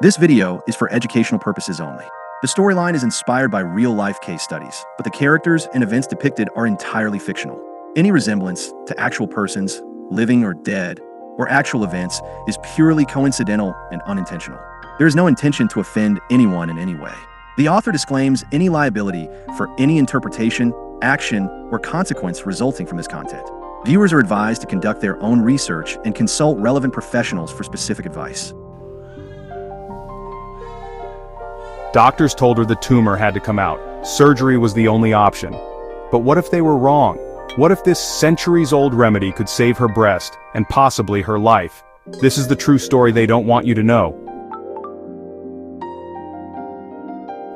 This video is for educational purposes only. The storyline is inspired by real-life case studies, but the characters and events depicted are entirely fictional. Any resemblance to actual persons, living or dead, or actual events is purely coincidental and unintentional. There is no intention to offend anyone in any way. The author disclaims any liability for any interpretation, action, or consequence resulting from this content. Viewers are advised to conduct their own research and consult relevant professionals for specific advice. Doctors told her the tumor had to come out. Surgery was the only option. But what if they were wrong? What if this centuries-old remedy could save her breast, and possibly her life? This is the true story they don't want you to know.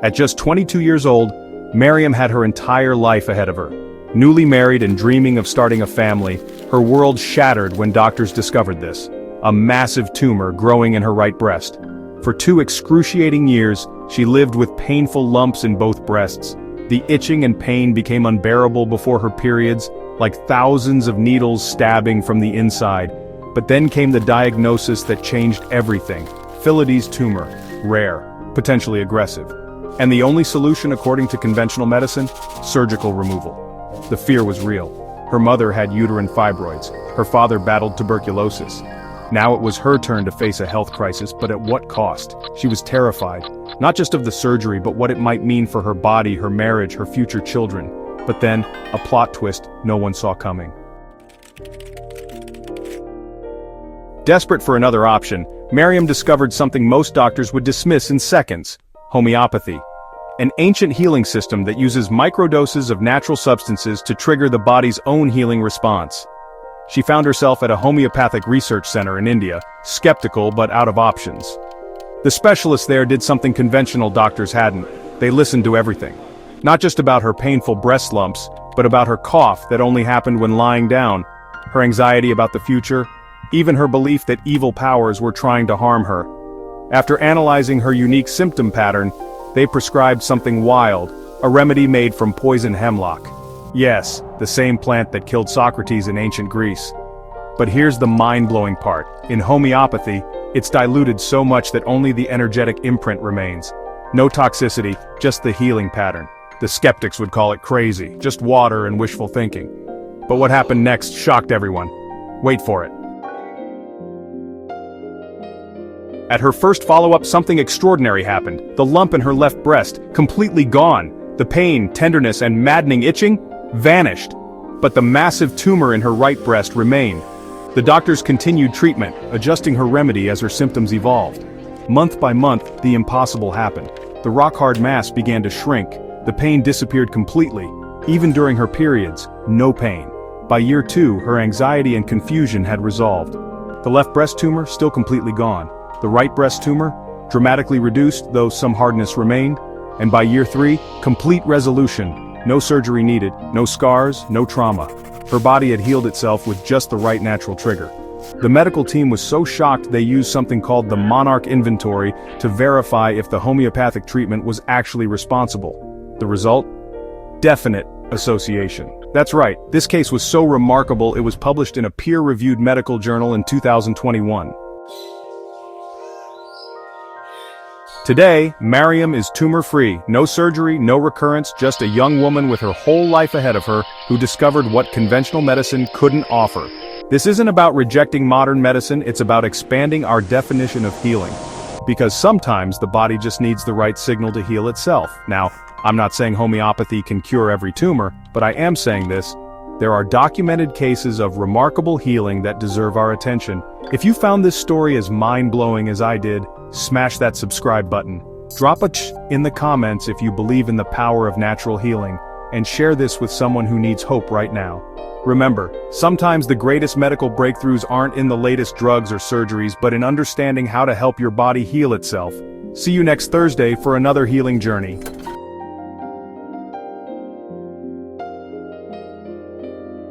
At just 22 years old, Marium had her entire life ahead of her. Newly married and dreaming of starting a family, her world shattered when doctors discovered this. A massive tumor growing in her right breast. For 2 excruciating years, she lived with painful lumps in both breasts. The itching and pain became unbearable before her periods, like thousands of needles stabbing from the inside. But then came the diagnosis that changed everything. Phyllodes tumor, rare, potentially aggressive. And the only solution according to conventional medicine? Surgical removal. The fear was real. Her mother had uterine fibroids. Her father battled tuberculosis. Now it was her turn to face a health crisis, but at what cost? She was terrified, not just of the surgery, but what it might mean for her body, her marriage, her future children. But then, a plot twist no one saw coming. Desperate for another option, Marium discovered something most doctors would dismiss in seconds: homeopathy. An ancient healing system that uses microdoses of natural substances to trigger the body's own healing response. She found herself at a homeopathic research center in India, skeptical but out of options. The specialists there did something conventional doctors hadn't. They listened to everything. Not just about her painful breast lumps, but about her cough that only happened when lying down, her anxiety about the future, even her belief that evil powers were trying to harm her. After analyzing her unique symptom pattern, they prescribed something wild, a remedy made from poison hemlock. Yes, the same plant that killed Socrates in ancient Greece. But here's the mind-blowing part. In homeopathy, it's diluted so much that only the energetic imprint remains. No toxicity, just the healing pattern. The skeptics would call it crazy, just water and wishful thinking. But what happened next shocked everyone. Wait for it. At her first follow-up, something extraordinary happened. The lump in her left breast, completely gone. The pain, tenderness, and maddening itching vanished. But the massive tumor in her right breast remained. The doctors continued treatment, adjusting her remedy as her symptoms evolved. Month by month, the impossible happened. The rock-hard mass began to shrink. The pain disappeared completely. Even during her periods, no pain. By year 2, her anxiety and confusion had resolved. The left breast tumor, still completely gone. The right breast tumor, dramatically reduced, though some hardness remained. And by year 3, complete resolution. No surgery needed, no scars, no trauma. Her body had healed itself with just the right natural trigger. The medical team was so shocked they used something called the Monarch Inventory to verify if the homeopathic treatment was actually responsible. The result? Definite association. That's right, this case was so remarkable it was published in a peer-reviewed medical journal in 2021. Today, Marium is tumor-free, no surgery, no recurrence, just a young woman with her whole life ahead of her who discovered what conventional medicine couldn't offer. This isn't about rejecting modern medicine, it's about expanding our definition of healing. Because sometimes the body just needs the right signal to heal itself. Now, I'm not saying homeopathy can cure every tumor, but I am saying this: there are documented cases of remarkable healing that deserve our attention. If you found this story as mind-blowing as I did, smash that subscribe button. Drop a ch in the comments if you believe in the power of natural healing, and share this with someone who needs hope right now. Remember, sometimes the greatest medical breakthroughs aren't in the latest drugs or surgeries, but in understanding how to help your body heal itself. See you next Thursday for another healing journey.